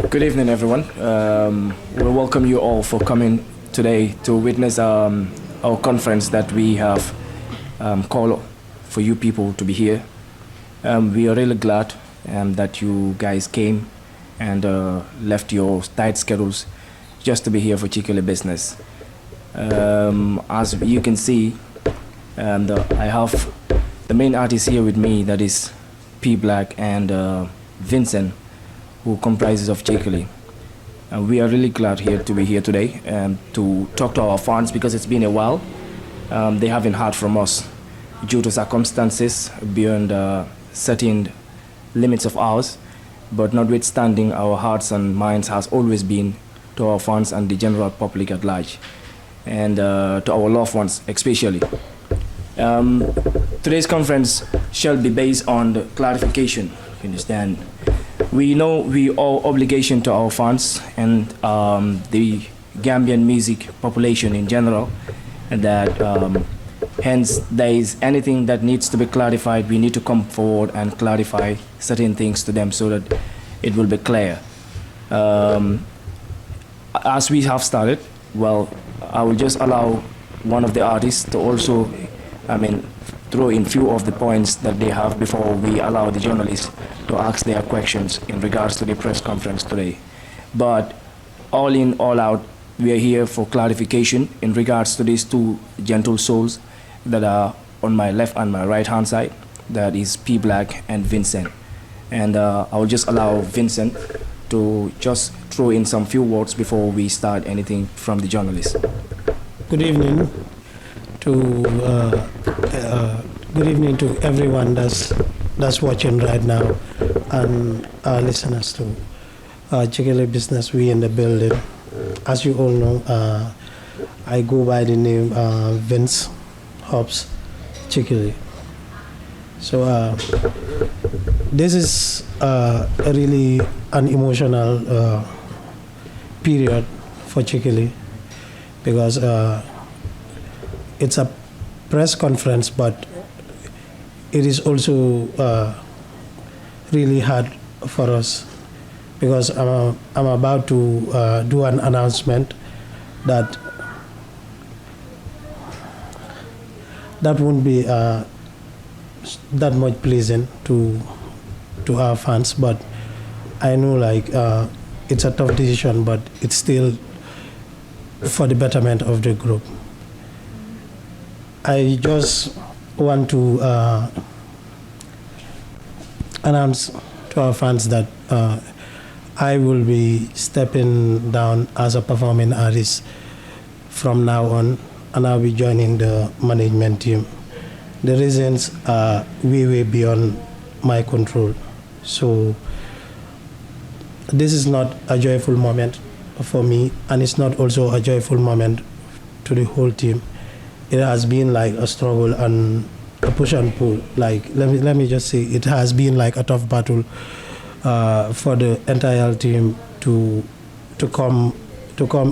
Good evening, everyone. We welcome you all for coming today to witness our conference that we have called for you people to be here. We are really glad that you guys came and left your tight schedules just to be here for Chikili business. As you can see, I have the main artist here with me, that is P Black and Vincent, who comprises of Chikili. We are really glad here to be here today and to talk to our fans because it's been a while. They haven't heard from us due to circumstances beyond certain limits of ours, but notwithstanding, our hearts and minds has always been to our fans and the general public at large, and to our loved ones especially. Today's conference shall be based on the clarification, you understand. We know we owe obligation to our fans and the Gambian music population in general, and that hence there is anything that needs to be clarified, we need to come forward and clarify certain things to them so that it will be clear. As we have started, well, I will just allow one of the artists to also, throw in few of the points that they have before we allow the journalists to ask their questions in regards to the press conference today. But all in, all out, we are here for clarification in regards to these two gentle souls that are on my left and my right hand side, that is P Black and Vincent. And I will just allow Vincent to just throw in some few words before we start anything from the journalists. Good evening to everyone that's watching right now, and our listeners to Chikili Business. We in the building. As you all know, I go by the name Vince Hobbs Chikili. So this is really an emotional period for Chikili because it's a press conference, but it is also really hard for us because I'm about to do an announcement that won't be that much pleasant to our fans, but I know it's a tough decision, but it's still for the betterment of the group. I just want to announce to our fans that I will be stepping down as a performing artist from now on, and I'll be joining the management team. The reasons are way beyond my control. So this is not a joyful moment for me, and it's not also a joyful moment to the whole team. It has been like a struggle and a push and pull. Let me just say, it has been like a tough battle for the entire team to come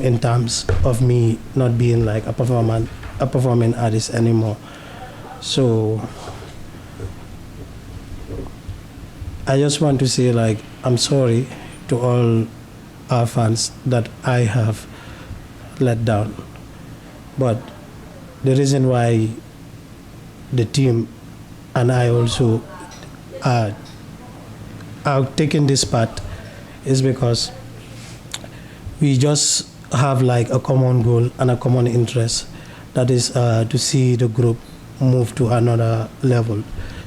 in terms of me not being like a performing artist anymore. So I just want to say I'm sorry to all our fans that I have let down, but the reason why the team and I also are taking this part is because we just have a common goal and a common interest, that is to see the group move to another level.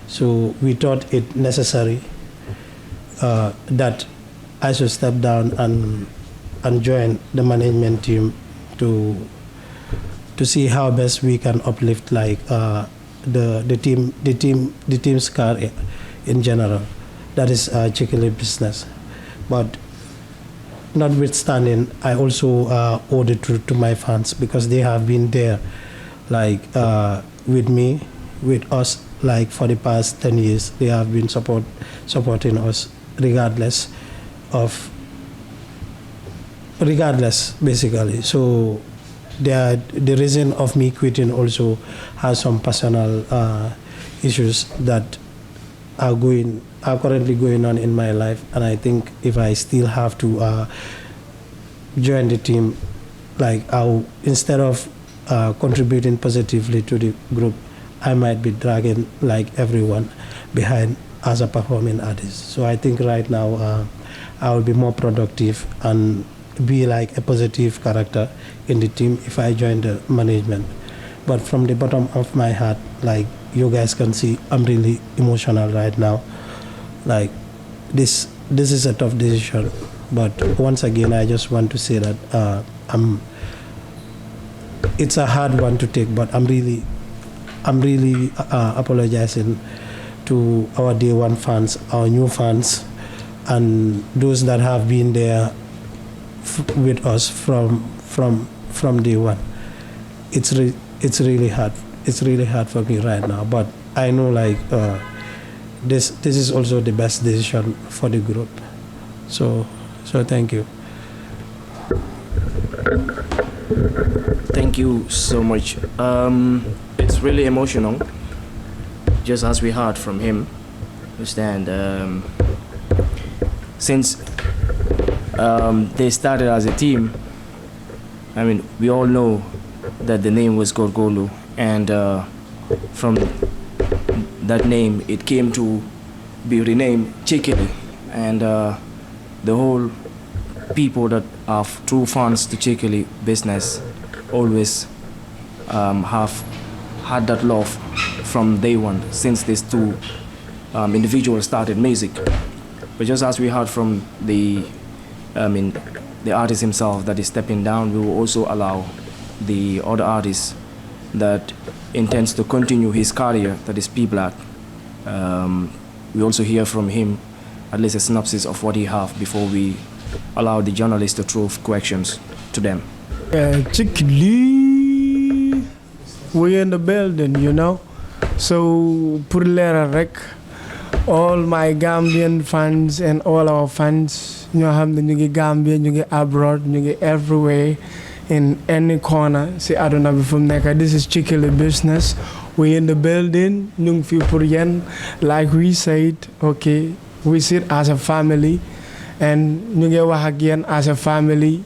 So we thought it necessary that I should step down and join the management team to see how best we can uplift the team's career in general. That is Chikili Business. But notwithstanding, I also owe the truth to my fans because they have been there with me, with us for the past 10 years. They have been supporting us regardless basically. So the reason of me quitting also has some personal issues that are currently going on in my life, and I think if I still have to join the team, like I'll, instead of contributing positively to the group, I might be dragging like everyone behind as a performing artist. So I think right now I will be more productive and be like a positive character in the team if I join the management. But from the bottom of my heart, like you guys can see, I'm really emotional right now. Like this is a tough decision, but once again, I just want to say that it's a hard one to take, but I'm really apologizing to our day one fans, our new fans, and those that have been there with us from day one. It's really hard. It's really hard for me right now, but I know like this is also the best decision for the group. So thank you. Thank you so much. It's really emotional, just as we heard from him. Understand? Since they started as a team, I mean, we all know that the name was Gorgolu, and from that name, it came to be renamed Chikili, and the whole people that are true fans to Chikili business always have had that love from day one, since these two individuals started music. But just as we heard from the artist himself that is stepping down, we will also allow the other artists that intends to continue his career, that is P Black. We also hear from him at least a synopsis of what he have before we allow the journalists to throw questions to them. Chikili, we in the building, you know. So pour leeral rek, all my Gambian fans and all our fans, ñoo xam ne ñu ngi Gambia, ñu ngi abroad, ñu ngi everywhere, in any corner si aduna bi fu mu nekk. This is Chikili business. We in the building, ñu ngi fi pour yéen. Like we said, okay, we sit as a family, and ñu ngi wax ak yéen as a family,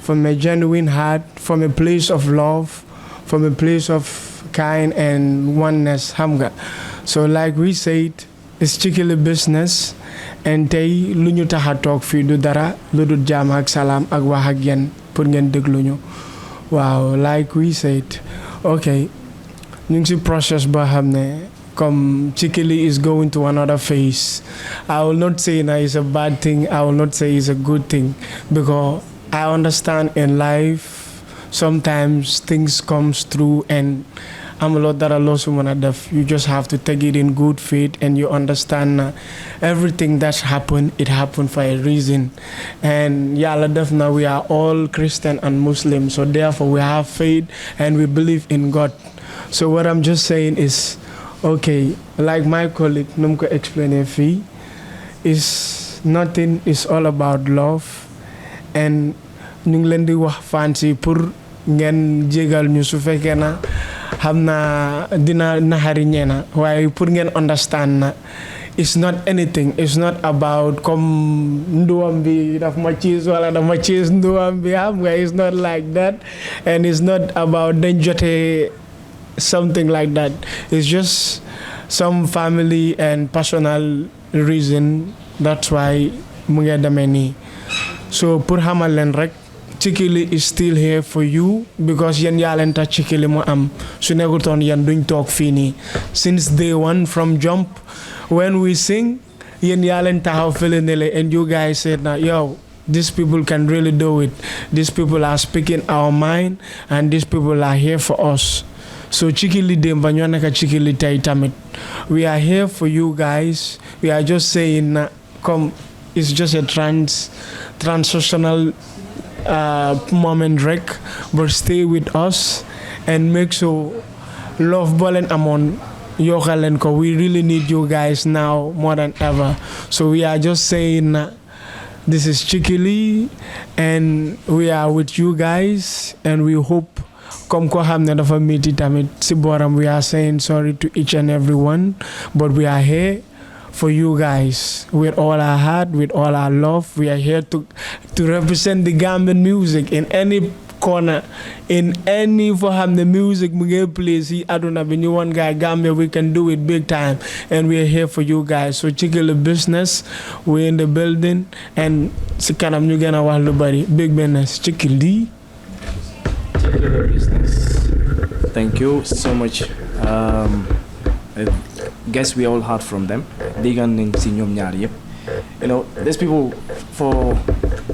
from a genuine heart, from a place of love, from a place of kind and oneness, xam nga. So like we said, it's Chikili business, and tey lu ñu tax a toog fii du dara lu dul jaam ak salaam ak wax ak yéen pour ngeen déglu ñu. Waaw, like we said, okay, ñu ngi si process boo xam ne comme Chikili is going to another phase. I will not say that it's a bad thing, I will not say it's a good thing, because I understand in life sometimes things comes through and I'm a lot that I lost when you just have to take it in good faith, and you understand everything that's happened, it happened for a reason. And yalla def now we are all Christian and Muslim, so therefore we have faith and we believe in God. So what I'm just saying is, okay, like my colleague Numko explained fee, is nothing, is all about love, and ñu ngi leen di wax fancy pour ngeen jégal ñu su fekkee na xam naa dina naxari ñeena, waaye pour ngeen understand na it's not anything, it's not about comme nduwam bi daf ma cheese wala daf ma cheese nduwam bi, xam nga, it's not like that, and it's not about dañ jotee something like that. It's just some family and personal reason, that's why mu ngi demee nii. So pour xamal leen rek, Chikili is still here for you, because yen yaa leen tax Chikili mu am. Su nekkutoon yen duñ toog fii nii. Since day one from jump, when we sing, yen yaa leen taxaw fële ne le, and you guys said na yo, these people can really do it. These people are speaking our mind, and these people are here for us. So Chikili demba ñoo nekk Chikili tey tamit. We are here for you guys. We are just saying na come, it's just a transitional moment rek, but stay with us and make sure love bolen amon yokalen ko. We really need you guys now more than ever. So we are just saying this is Chikili, and we are with you guys, and we hope comme ko xamne dafa metti tamit si boram. We are saying sorry to each and everyone, but we are here for you guys with all our heart, with all our love. We are here to represent the Gambian music in any corner, in any for him the music we place. I don't have any one guy Gambia. We can do it big time, and we are here for you guys. So Chikili business, we're in the building, and si kanam ñu gëna wax lu bari big business Chikili. Business. Thank you so much. I guess we all heard from them. You know, there's people for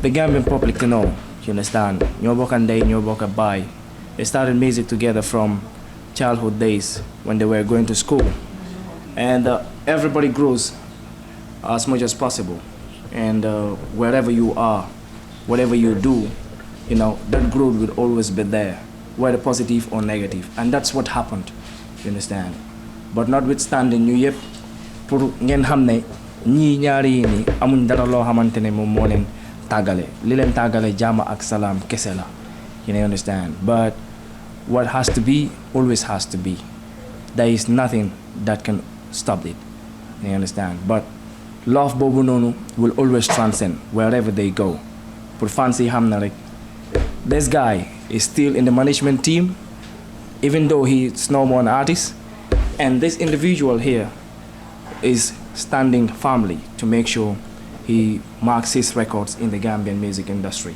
the Gambian public to know. You understand? Nyobok and Day, Nyobok Bai. They started music together from childhood days when they were going to school. And everybody grows as much as possible. And wherever you are, whatever you do, you know, that growth will always be there, whether positive or negative. And that's what happened. You understand? But notwithstanding, ñu yëpp pour ngeen xam ne ñii ñaari yi ni amuñ dara loo xamante ne moom moo leen tàggale li leen tàggale jàmm ak salaam kese la. You know, understand? But what has to be always has to be. There is nothing that can stop it. You understand? But love boobu noonu will always transcend wherever they go. Pour fans yi xam na rek, this guy is still in the management team, even though he's no more an artist. And this individual here is standing firmly to make sure he marks his records in the Gambian music industry.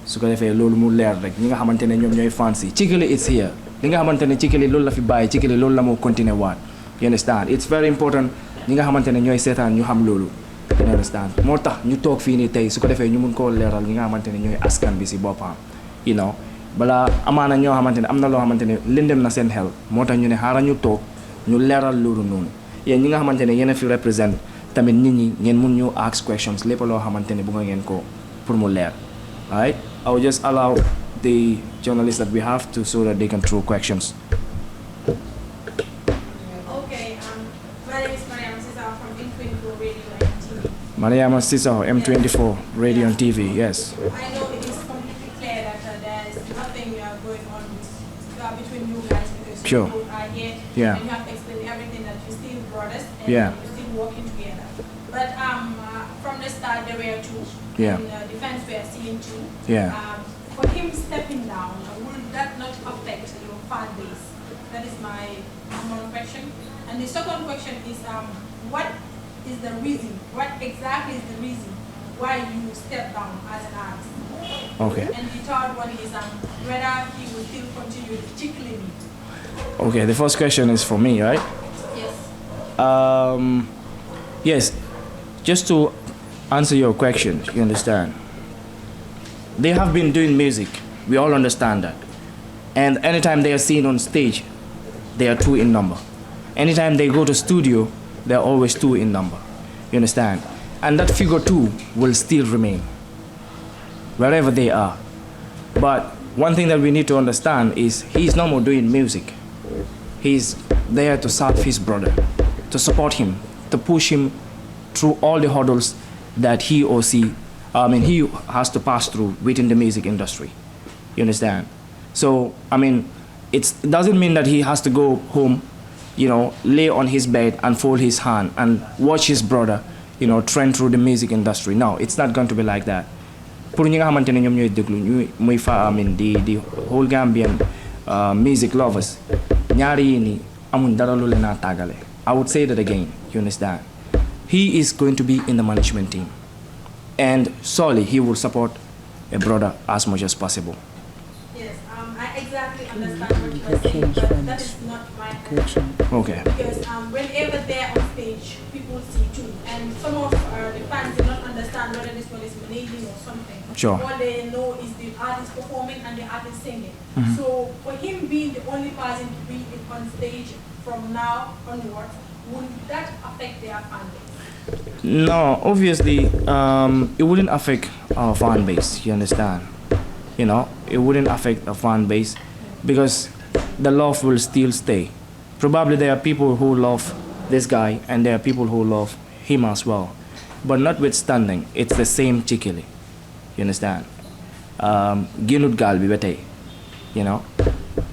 su ko defee loolu mu leer rek ñi nga xamante ne ñoom ñooy fans yi Chikili it's here li nga xamante ne Chikili loolu la fi bàyyi Chikili loolu la moo continuer waat. You understand? It's very important ñi nga xamante ne ñooy seetaan ñu xam loolu. You understand? moo tax ñu toog fii nii tey su ko defee ñu mun koo leeral ñi nga xamante ne ñooy askan bi si boppam. You know, balaa amaana ñoo xamante ne am na loo xamante ne lëndëm na seen xel moo tax ñu ne xaaral ñu toog ñu leeral loolu noonu yéen ñi nga xamante ne yéen a fi represent tamit nit ñi ngeen mun ñu ask questions lépp loo xamante ne bëgg ngeen ko pour mu leer. Alright, I will just allow the journalists that we have to so that they can throw questions. Okay, my name is Mariam Cesar from M24 Radio and TV. Mariam Cesar, M24 Radio and TV, yes. I know it is completely clear that there is nothing going on between you guys because Sure. you are here Yeah. and you have to explain everything that you still brothers and Yeah. you're still working together. But from the start there were two. Yeah. And the fans were seeing two. Yeah. For him stepping down, will that not affect your fan base? That is my number one question. And the second question is, what is the reason? What exactly is the reason why you step down as an artist? Okay. And the third one is whether he will still continue with Chikili. Okay, the first question is for me, right? Yes. Yes, just to answer your question, you understand. They have been doing music. We all understand that. And anytime they are seen on stage, they are two in number. Anytime they go to studio, they are always two in number. You understand? And that figure two will still remain wherever they are. But one thing that we need to understand is he's no more doing music. He's there to serve his brother, to support him, to push him through all the hurdles that he has to pass through within the music industry. You understand? So, it doesn't mean that he has to go home, you know, lay on his bed and fold his hand and watch his brother, you know, trend through the music industry. No, it's not going to be like that. Pour ñi nga xamante ne ñoom ñooy déglu muy the whole Gambian music lovers, ñaari yi ni amuñ dara lu leen a tàggale. I would say that again, you understand? He is going to be in the management team. And solely he will support a brother as much as possible. Yes, I exactly understand what you are saying, but that is not my question. Okay. Because whenever they're on stage, people see too. And some of the fans do not understand whether this one is managing or something. Sure. All they know is the artist performing and the artist singing. So for him being the only person to be on stage from now onwards, would that affect their fan base? No, obviously, it wouldn't affect our fan base, you understand? You know, it wouldn't affect our fan base because the love will still stay. Probably there are people who love this guy and there are people who love him as well. But notwithstanding, it's the same Chikili, you understand? Ginud Galbi Bete, you know?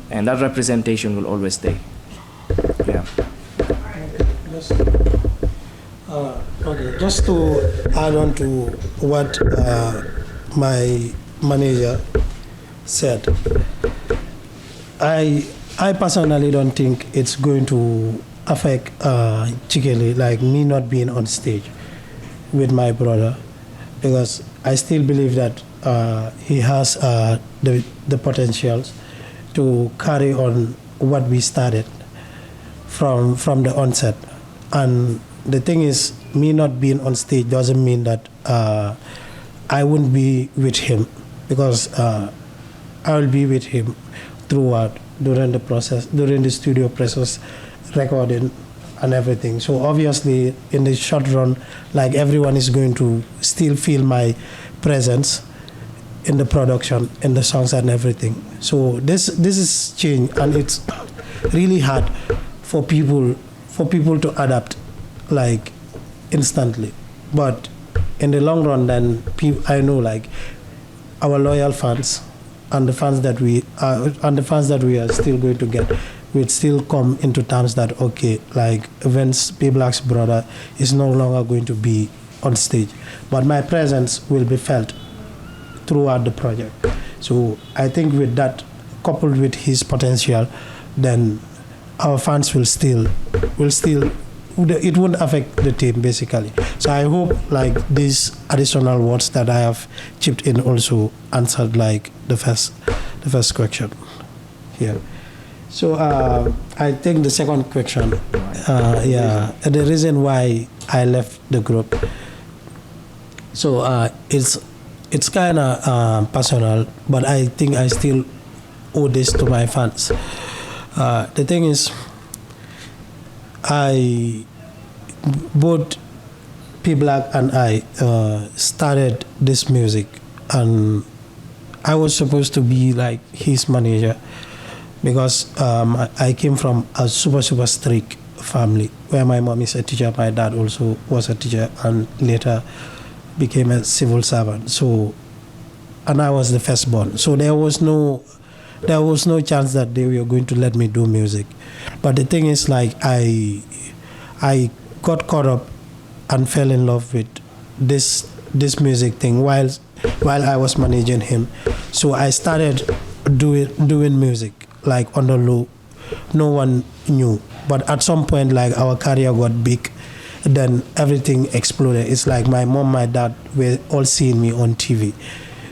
And that representation will always stay. Yeah. just to add on to what my manager said, I personally don't think it's going to affect Chikili, like me not being on stage with my brother, because I still believe that he has the potentials to carry on what we started from the onset. And the thing is, me not being on stage doesn't mean that I won't be with him, because I will be with him throughout during the process, during the studio process, recording and everything. So obviously, in the short run, like everyone is going to still feel my presence in the production, in the songs and everything. So this is change, and it's really hard for people to adapt like instantly. But in the long run, then I know like our loyal fans and the fans that we are still going to get will still come into terms that okay, like Vince P Black's brother is no longer going to be on stage, but my presence will be felt throughout the project. So I think with that, coupled with his potential, then our fans will still it won't affect the team basically. So I hope like these additional words that I have chipped in also answered like the first question here. So I think the second question, the reason why I left the group. So it's kind of personal, but I think I still owe this to my fans. The thing is, both P Black and I started this music, and I was supposed to be like his manager, because I came from a super strict family where my mom is a teacher, my dad also was a teacher, and later became a civil servant. So, and I was the firstborn. So there was no chance that they were going to let me do music. But the thing is, like I got caught up and fell in love with this music thing while I was managing him. So I started doing music like on the low. No one knew. But at some point, like our career got big, then everything exploded. It's like my mom, my dad were all seeing me on TV.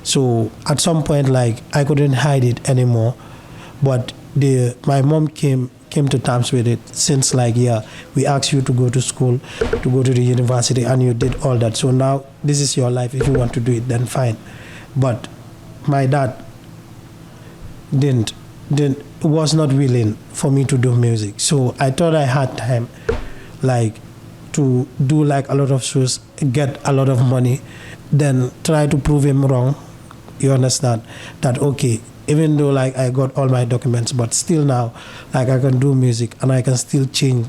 So at some point, like I couldn't hide it anymore. But my mom came to terms with it, since like, yeah, we asked you to go to school, to go to the university, and you did all that. So now this is your life. If you want to do it, then fine. But my dad was not willing for me to do music. So I thought I had time, like, to do like a lot of shows, get a lot of money, then try to prove him wrong. You understand? That okay, even though like I got all my documents, but still now like I can do music and I can still change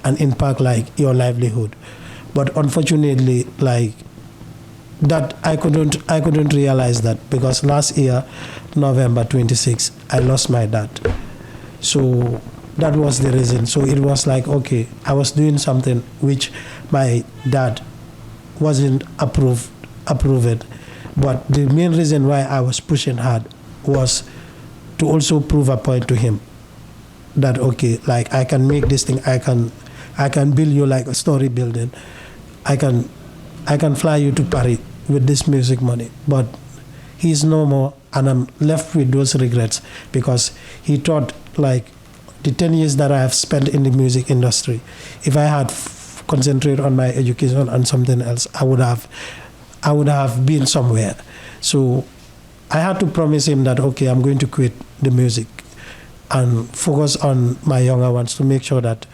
and impact like your livelihood. But unfortunately, like that I couldn't realize that, because last year, November 26, I lost my dad. So that was the reason. So it was like, okay, I was doing something which my dad wasn't approving. But the main reason why I was pushing hard was to also prove a point to him that okay, like I can make this thing, I can build you like a story building. I can fly you to Paris with this music money. But he's no more, and I'm left with those regrets, because he thought like the 10 years that I have spent in the music industry, if I had concentrated on my education and something else, I would have been somewhere. So I had to promise him that okay, I'm going to quit the music and focus on my younger ones to make sure that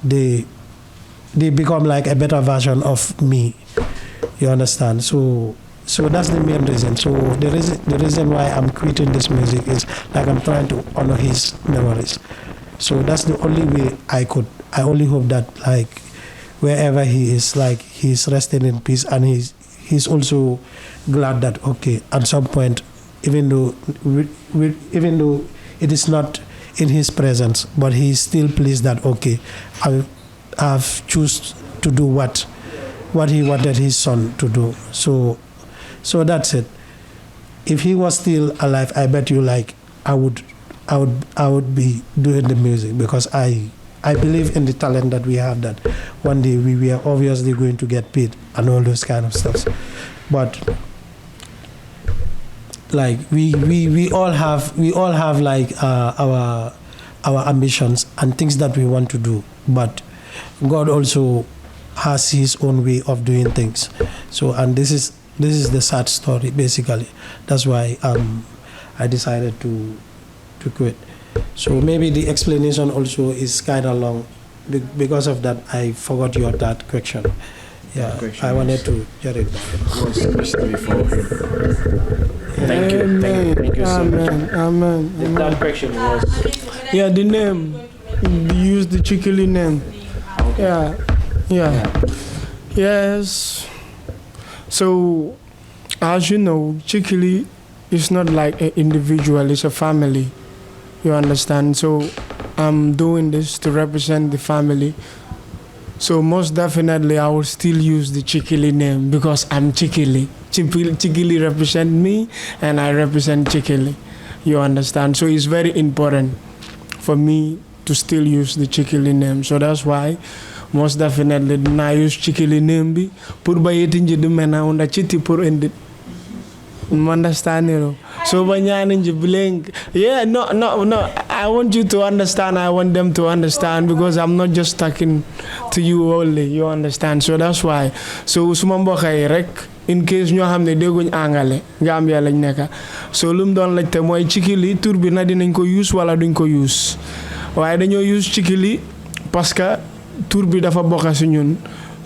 they become like a better version of me. You understand? So that's the main reason. So the reason why I'm quitting this music is like I'm trying to honor his memories. So that's the only way I only hope that like wherever he is, like he's resting in peace, and he's also glad that okay, at some point, even though it is not in his presence, but he's still pleased that okay, I've choose to do what what he wanted his son to do. So that's it. If he was still alive, I bet you like I would be doing the music, because I believe in the talent that we have, that one day we are obviously going to get paid and all those kind of stuff. But like we all have like our ambitions and things that we want to do, but God also has his own way of doing things. So, and this is the sad story basically. That's why I decided to quit. So maybe the explanation also is kind of long. Because of that, I forgot your that question. Yeah, I wanted to get it back. Thank you so much. Amen. The third question was... Yeah, the name. Use the Chikili name. Okay. Yeah. Yes. So, as you know, Chikili is not like an individual, it's a family. You understand? So, I'm doing this to represent the family. So, most definitely, I will still use the Chikili name because I'm Chikili. Chikili represent me and I represent Chikili. You understand? So, it's very important for me to still use the Chikili name. So, that's why most definitely I use Chikili name bi pour bayetinji du mena unda chiti pour endit. Understand, you know? So yeah, no. I want you to understand. I want them to understand because I'm not just talking to you only. You understand? So that's why. So sumambo kay rek in case ñoo xamne deguñ angale Gambia lañ nekk. So lum doon laajte moy Chikili tour bi na dinañ ko use wala duñ ko use. Waye dañoo use Chikili parce que tour bi dafa bokk ci ñun.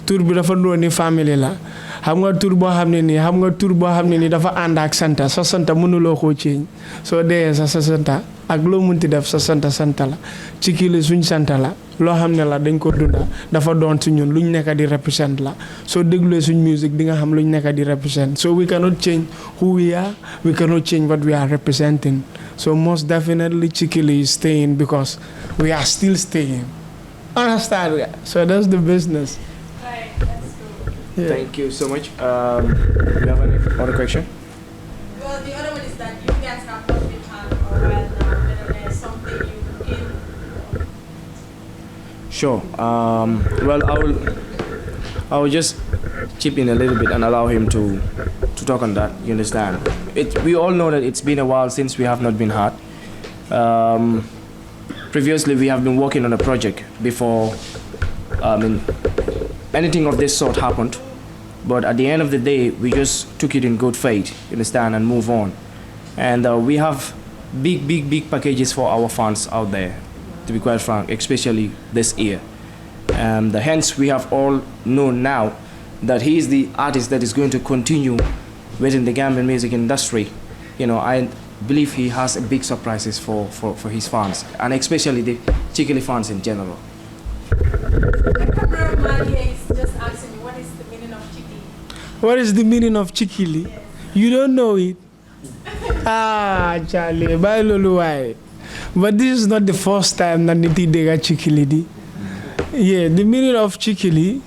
Tour bi dafa dooni family la. Xam nga tour boo xam ne nii dafa ànd ak santa sa santa mënuloo koo ceeñ soo dee sa santa ak loo munti def sa santa la Chikili suñ santa la loo xam ne la dañ ko dunda dafa doon ci ñun luñ nekk di represent la soo dégluwee suñ music di nga xam luñ nekk di represent. So we cannot change who we are, we cannot change what we are representing. So most definitely Chikili is staying because we are still staying. Understand? So that's the business. Yeah. Thank you so much. Do you have any other question? Well, the other one is that you guys have not been on for a while now, whether there's something you feel. Sure. Well, I will just chip in a little bit and allow him to talk on that. You understand? We all know that it's been a while since we have not been hard. Previously, we have been working on a project before anything of this sort happened. But at the end of the day, we just took it in good faith, you understand, and move on. And we have big packages for our fans out there, to be quite frank, especially this year. And hence, we have all known now that he is the artist that is going to continue within the Gambian music industry. You know, I believe he has a big surprises for his fans, and especially the Chikili fans in general. Just asking me, what is the meaning of Chikili? What is the meaning of Chikili? You don't know it? Charlie, bye Lulu. But this is not the first time that Niti Dega Chikili di. Yeah, the meaning of Chikili,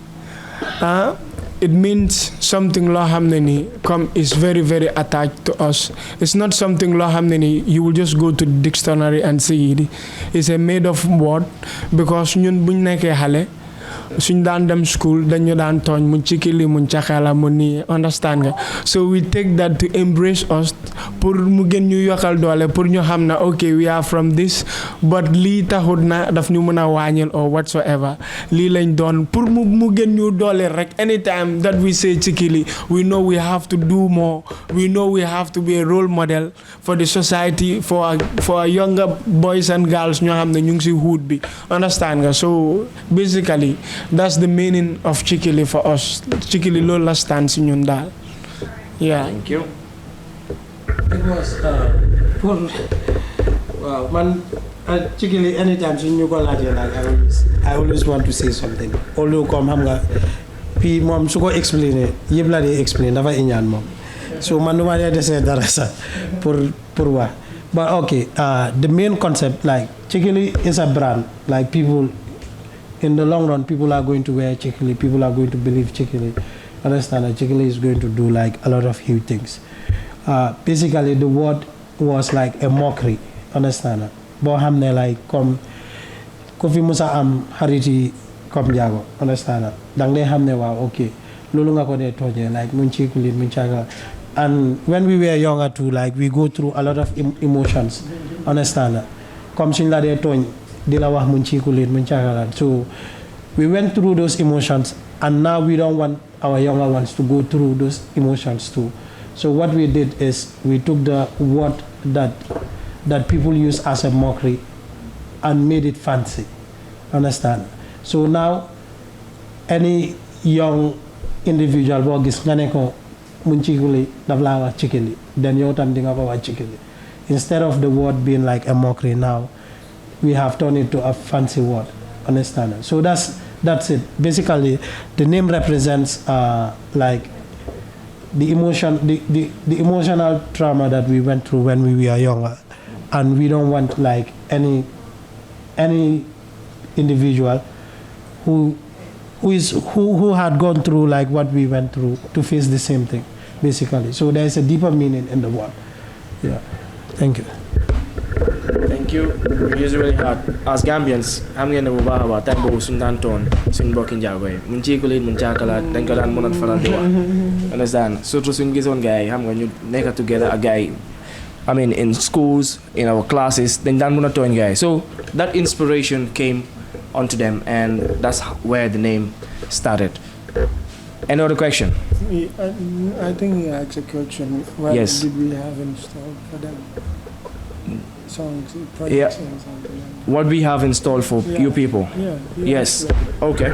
it means something law hamneni is very attached to us. It's not something law hamneni you will just go to the dictionary and see it. It's a made of word because ñun buñ nekké xalé suñ daan dem school dañu daan tooñ mu Chikili mu Chakala mu nii understand nga. So we take that to embrace us pour mu gën ñu yokkal doole pour ñu xam na okay we are from this but lii taxut na daf ñu mën a wàññil or whatsoever lii lañ doon pour mu gën ñu doole rek anytime that we say Chikili we know we have to do more, we know we have to be a role model for the society for our younger boys and girls ñoo xam ne ñu ngi ci hood bi understand nga. So basically that's the meaning of Chikili for us. Chikili loolu la stand ci ñun daal. Yeah. Thank you. It was wow man Chikili anytime you go like I always want to say something. Although come xam nga puis moom su ko explainer yëpp la di explain dafa iñaan moom. So man duma dee desee dara sax pour wax. But okay, the main concept like Chikili is a brand like people in the long run, people are going to wear Chikili, people are going to believe Chikili. Understand that Chikili is going to do like a lot of huge things. Basically, the word was like a mockery. Understand that? Bo hamne like come kofi musa am hariti come jago. Understand that? Dang de hamne wa okay. Lulu nga ko de toje like mun Chikili mun chaga. And when we were younger too, like we go through a lot of emotions. Understand that? Come sin la de tony. So we went through those emotions, and now we don't want our younger ones to go through those emotions too. So what we did is we took the word that people use as a mockery and made it fancy. Understand? So now any young individual who is munchikuli davlawa chikili, then you tam dinga chikili. Instead of the word being like a mockery now, we have turned it to a fancy word. Understand? So that's it. Basically, the name represents like the emotion, the emotional trauma that we went through when we were younger, and we don't want like any individual who had gone through like what we went through to face the same thing, basically. So there is a deeper meaning in the word. Yeah. Thank you. Thank you. It is really hard. As Gambians, I'm going to move about time to Sundan Ton, Sunbokin Jagway. Munchikulit, Munchakala, Dankalan Monat Faradua. Understand? So to swing on guy, I'm going to make together a guy. I mean, in schools, in our classes, then Dan Monaton guy. So that inspiration came onto them, and that's where the name started. Any other question? I think he asked a question. What Yes. did we have installed for them? Songs, projects, and something like What we have installed for you people? that. Yeah. Yes. Okay.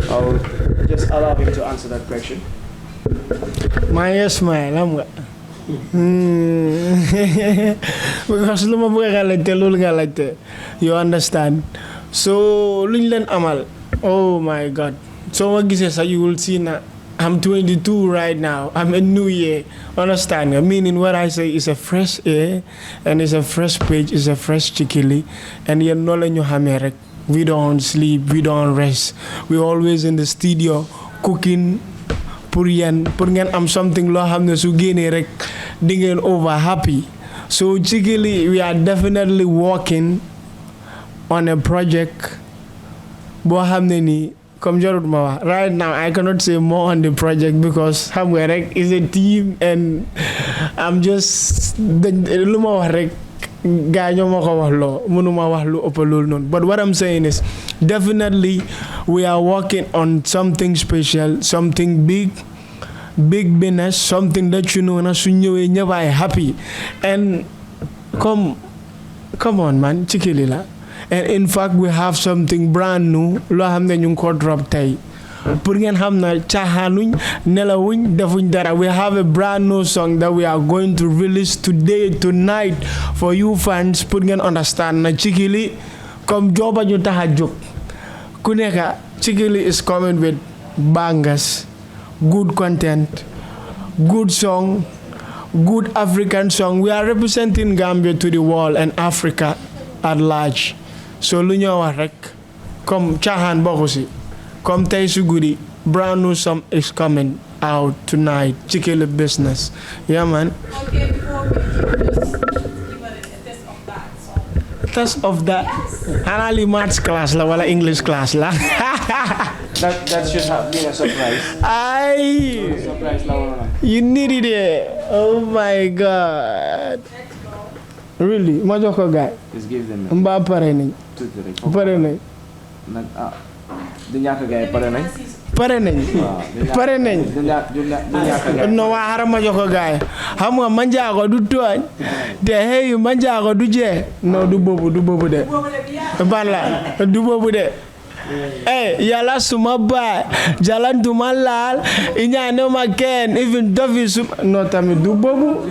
I'll just allow him to answer that question. My smile, I'm because you understand. So amal. Oh my God. So what gives you will see now. I'm 22 right now. I'm a new year. Understand? Meaning what I say is a fresh air, and it's a fresh page, it's a fresh Chikili, and you're not in your hammer. We don't sleep, we don't rest. We're always in the studio cooking. Purian, I'm something lo hamne su gene rek dingen over happy. So Chikili, we are definitely working on a project. Bo hamne ni right now I cannot say more on the project because Hamwerek is a team and I'm just but what I'm saying is definitely we are working on something special, something big business, something that you know and never happy. And come on man, Chikili la. And in fact, we have something brand new. Lo hamne ñu ko drop tay. Pour ngeen xamna chahanuñ nelawuñ defuñ dara. We have a brand new song that we are going to release tonight for you fans. Pour ngeen understand na Chikili comme joba ñu taxa jóg. Ku nekk Chikili is coming with bangers, good content, good song, good African song. We are representing Gambia to the world and Africa at large. So lu ñoo wax rek comme caaxaan bokku si comme tey su guddi brand new song is coming out tonight. Chikili business. Yeah man. Okay, before we just give a test of that song. Test of that. Xanaa li maths class la wala English class la. That should have been a surprise. Ay, Surprise now. you needed it. Oh my God. Really? Ma jox ko gaay. Just give them Mbaa pare nañ. Pare nañ. Du ñàkk gay pare nañ. Pare nañ. Pare nañ. Du ñàkk gay. No waa xaaral ma jox ko gaay. Xam nga Manjaago du tooñ. Te hey Manjaago du jee. No du boobu de. Ban la du boobu de. Yàlla suma baay jalan duma laal iñaane ma kenn even dofi suma no tamit du boobu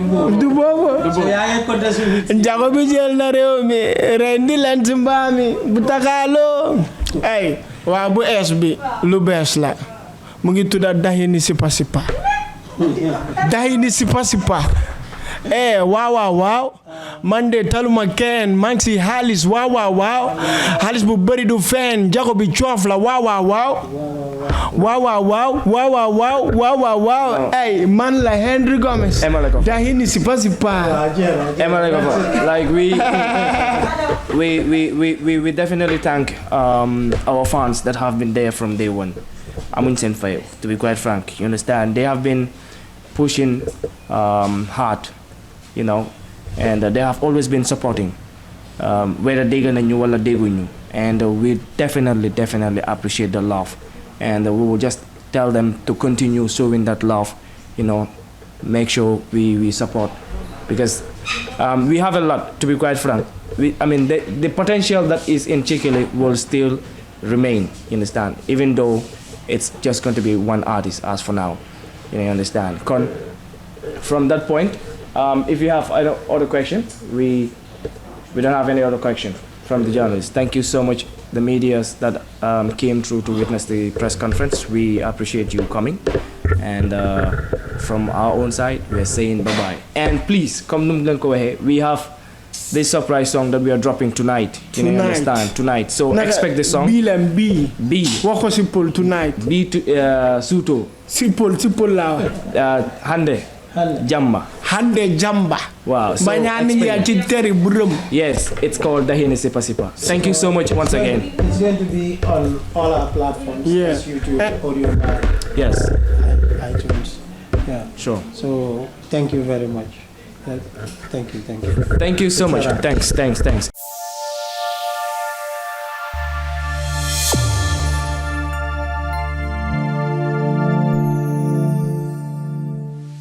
njago bi jël na réew mi rendi leen ci mbaam mi bu takaaloo waa bu ees bi lu bees la mu ngi tudda dahini sipa waaw man de taluma kenn maa ngi si xaalis waaw xaalis bu bëri du fen jago bi coof la waaw hey man la Henry Gomez dahini sipa like we definitely thank our fans that have been there from day one. Amuñ seen fay, to be quite frank, you understand. They have been pushing hard, you know, and they have always been supporting, whether dégg nañu wala dégguñu, and we definitely appreciate the love, and we will just tell them to continue showing that love, you know, make sure we support, because we have a lot, to be quite frank. I mean, the potential that is in Chikili will still remain, you understand, even though it's just going to be one artist as for now, you understand. From that point, if you have other questions, we don't have any other question from the journalists. Thank you so much, the medias that came through to witness the press conference. We appreciate you coming, and from our own side, we're saying bye-bye. And please, we have this surprise song that we are dropping tonight. You understand? Tonight. So expect the song. B. Wako simple tonight. B to Suto. Simple la. Hande Jamba. Wow. So yes, it's called Dahini Sipa Sipa. Thank you so much once again. It's going to be on all our platforms. Yeah. YouTube, audio, yes. iTunes. Yeah. Sure. So thank you very much. Thank you. Thank you so much. Thanks.